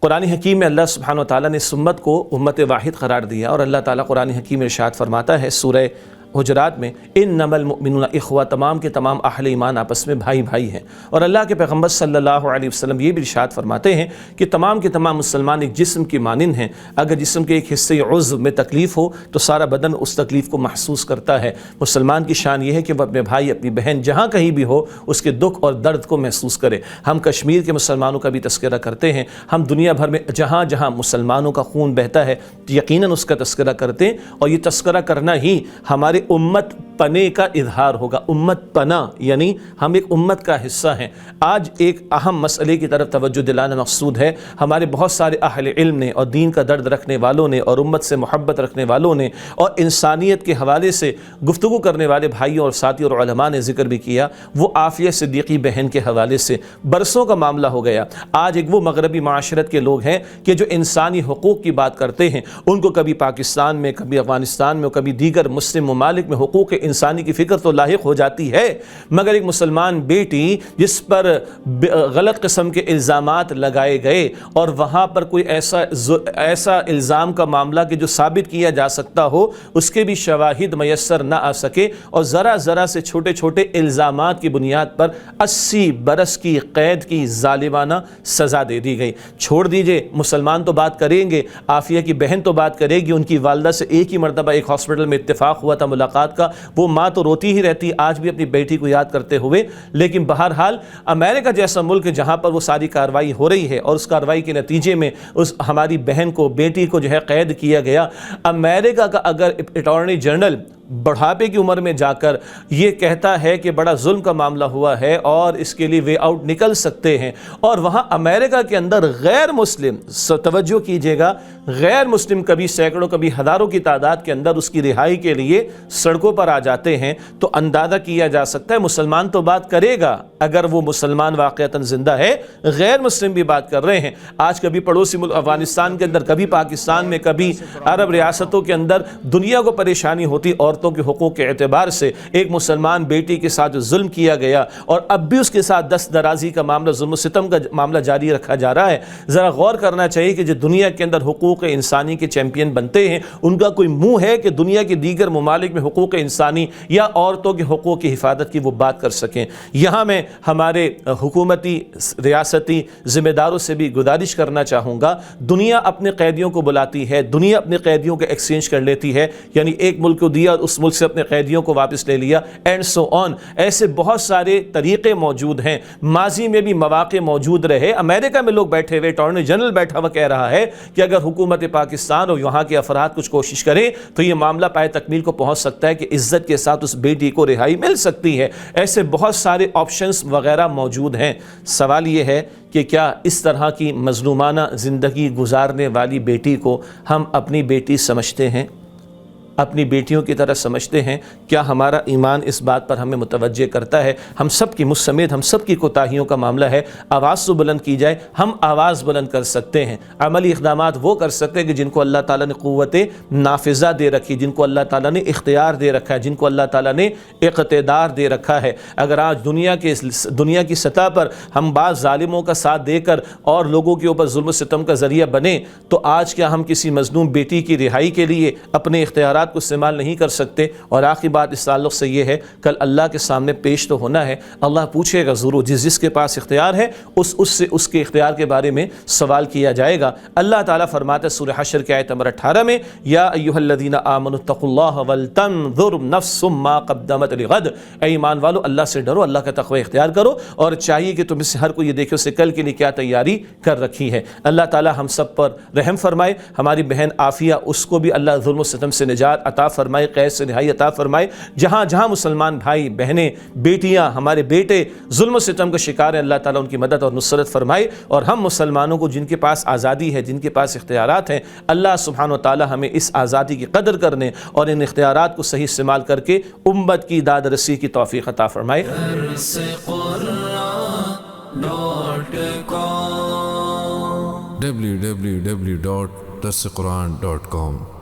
قرآن حکیم میں اللہ سبحانہ وتعالیٰ نے اس امت کو امت واحد قرار دیا، اور اللہ تعالیٰ قرآن حکیم میں ارشاد فرماتا ہے سورہ حجرات میں، انما المؤمنون اخوہ، تمام کے تمام اہل ایمان آپس میں بھائی بھائی ہیں۔ اور اللہ کے پیغمبر صلی اللہ علیہ وسلم یہ بھی ارشاد فرماتے ہیں کہ تمام کے تمام مسلمان ایک جسم کی مانند ہیں، اگر جسم کے ایک حصے عضو میں تکلیف ہو تو سارا بدن اس تکلیف کو محسوس کرتا ہے۔ مسلمان کی شان یہ ہے کہ وہ اپنے بھائی اپنی بہن جہاں کہیں بھی ہو اس کے دکھ اور درد کو محسوس کرے۔ ہم کشمیر کے مسلمانوں کا بھی تذکرہ کرتے ہیں، ہم دنیا بھر میں جہاں جہاں مسلمانوں کا خون بہتا ہے یقیناً اس کا تذکرہ کرتے ہیں، اور یہ تذکرہ کرنا ہی ہمارے امت پنے کا اظہار ہوگا۔ امت پنا یعنی ہم ایک امت کا حصہ ہیں۔ آج ایک اہم مسئلے کی طرف توجہ دلانا مقصود ہے۔ ہمارے بہت سارے اہل علم نے اور دین کا درد رکھنے والوں نے اور امت سے محبت رکھنے والوں نے اور انسانیت کے حوالے سے گفتگو کرنے والے بھائیوں اور ساتھیوں اور علماء نے ذکر بھی کیا، وہ عافیہ صدیقی بہن کے حوالے سے برسوں کا معاملہ ہو گیا۔ آج ایک وہ مغربی معاشرت کے لوگ ہیں کہ جو انسانی حقوق کی بات کرتے ہیں، ان کو کبھی پاکستان میں، کبھی افغانستان میں، کبھی دیگر مسلم ممالک میں حقوق انسانی کی فکر تو لاحق ہو جاتی ہے، مگر ایک مسلمان بیٹی جس پر غلط قسم کے الزامات لگائے گئے اور وہاں پر کوئی ایسا الزام کا معاملہ کہ جو ثابت کیا جا سکتا ہو، اس کے بھی شواہد میسر نہ آ سکے، اور ذرا ذرا سے چھوٹے چھوٹے الزامات کی بنیاد پر 80 برس کی قید کی ظالمانہ سزا دے دی گئی۔ چھوڑ دیجئے، مسلمان تو بات کریں گے، عافیہ کی بہن تو بات کرے گی، ان کی والدہ سے ایک ہی مرتبہ ایک ہاسپٹل میں اتفاق ہوا تھا ملاقات کا، وہ ماں تو روتی ہی رہتی آج بھی اپنی بیٹی کو یاد کرتے ہوئے۔ لیکن بہرحال امریکہ جیسا ملک جہاں پر وہ ساری کارروائی ہو رہی ہے اور اس کارروائی کے نتیجے میں اس ہماری بہن کو، بیٹی کو جو ہے قید کیا گیا، امریکہ کا اگر اٹارنی جنرل بڑھاپے کی عمر میں جا کر یہ کہتا ہے کہ بڑا ظلم کا معاملہ ہوا ہے اور اس کے لیے وے آؤٹ نکل سکتے ہیں، اور وہاں امریکہ کے اندر غیر مسلم، توجہ کیجئے گا، غیر مسلم کبھی سینکڑوں کبھی ہزاروں کی تعداد کے اندر اس کی رہائی کے لیے سڑکوں پر آ جاتے ہیں، تو اندازہ کیا جا سکتا ہے مسلمان تو بات کرے گا اگر وہ مسلمان واقعتاً زندہ ہے، غیر مسلم بھی بات کر رہے ہیں۔ آج کبھی پڑوسی ملک افغانستان کے اندر، کبھی پاکستان میں، کبھی عرب ریاستوں کے اندر دنیا کو پریشانی ہوتی عورتوں کے حقوق کے اعتبار سے، ایک مسلمان بیٹی کے ساتھ ظلم کیا گیا اور اب بھی اس کے ساتھ دست درازی کا معاملہ، ظلم و ستم کا معاملہ جاری رکھا جا رہا ہے۔ ذرا غور کرنا چاہیے کہ جو دنیا کے اندر حقوق انسانی کے چیمپئن بنتے ہیں، ان کا کوئی منہ ہے کہ دنیا کے دیگر ممالک میں حقوق انسانی یا عورتوں کے حقوق کی حفاظت کی وہ بات کر سکیں؟ یہاں میں ہمارے حکومتی ریاستی ذمہ داروں سے بھی گزارش کرنا چاہوں گا، دنیا اپنے قیدیوں کو بلاتی ہے، دنیا اپنے قیدیوں کو ایکسچینج کر لیتی ہے، یعنی ایک ملک کو دیا اس ملک سے اپنے قیدیوں کو واپس لے لیا، اینڈ سو آن۔ ایسے بہت سارے طریقے موجود ہیں، ماضی میں بھی مواقع موجود رہے۔ امریکہ میں لوگ بیٹھے ہوئے، اٹارنی جنرل بیٹھا ہوا کہہ رہا ہے کہ اگر حکومت پاکستان اور یہاں کے افراد کچھ کوشش کریں تو یہ معاملہ پائے تکمیل کو پہنچ سکتا ہے کہ عزت کے ساتھ اس بیٹی کو رہائی مل سکتی ہے۔ ایسے بہت سارے آپشنز وغیرہ موجود ہیں۔ سوال یہ ہے کہ کیا اس طرح کی مظلومانہ زندگی گزارنے والی بیٹی کو ہم اپنی بیٹی سمجھتے ہیں، اپنی بیٹیوں کی طرح سمجھتے ہیں؟ کیا ہمارا ایمان اس بات پر ہمیں متوجہ کرتا ہے؟ ہم سب کی مجھ سمیت ہم سب کی کوتاہیوں کا معاملہ ہے۔ آواز تو بلند کی جائے، ہم آواز بلند کر سکتے ہیں، عملی اقدامات وہ کر سکتے ہیں کہ جن کو اللہ تعالیٰ نے قوت نافذہ دے رکھی، جن کو اللہ تعالیٰ نے اختیار دے رکھا ہے، جن کو اللہ تعالیٰ نے اقتدار دے رکھا ہے۔ اگر آج دنیا کی سطح پر ہم بعض ظالموں کا ساتھ دے کر اور لوگوں کے اوپر ظلم و ستم کا ذریعہ بنے، تو آج کیا ہم کسی مظلوم بیٹی کی رہائی کے لیے اپنے اختیارات کو استعمال نہیں کر سکتے؟ اور آخری بات اس تعلق سے یہ ہے، کل اللہ کے سامنے پیش تو ہونا ہے، اللہ پوچھے گا ضرور، جس کے پاس اختیار ہے اس کے اختیار کے بارے میں سوال کیا جائے گا۔ اللہ تعالیٰ فرماتا ہے سورہ حشر کی آیت نمبر 18 میں، یا ایھا الذین آمنوا اتقوا اللہ ولتنظر نفس ما قدمت لغد، اے ایمان والو اللہ سے ڈرو، اللہ کا تقوی اختیار کرو، اور چاہیے کہ تم سے ہر کوئی یہ دیکھو سے کل کے لیے کیا تیاری کر رکھی ہے۔ اللہ تعالیٰ ہم سب پر رحم فرمائے، ہماری بہن عافیہ اس کو بھی اللہ ظلم و ستم سے نجات عطا فرمائے، قید سے رہائی عطا فرمائے۔ جہاں جہاں مسلمان بھائی بہنیں بیٹیاں ہمارے بیٹے ظلم و ستم کا شکار ہیں، اللہ تعالیٰ ان کی مدد اور نصرت فرمائے، اور ہم مسلمانوں کو جن کے پاس آزادی ہے، جن کے پاس اختیارات ہیں، اللہ سبحانہ و تعالیٰ ہمیں اس آزادی کی قدر کرنے اور ان اختیارات کو صحیح استعمال کر کے امت کی داد رسی کی توفیق عطا فرمائے۔ www.darsequran.com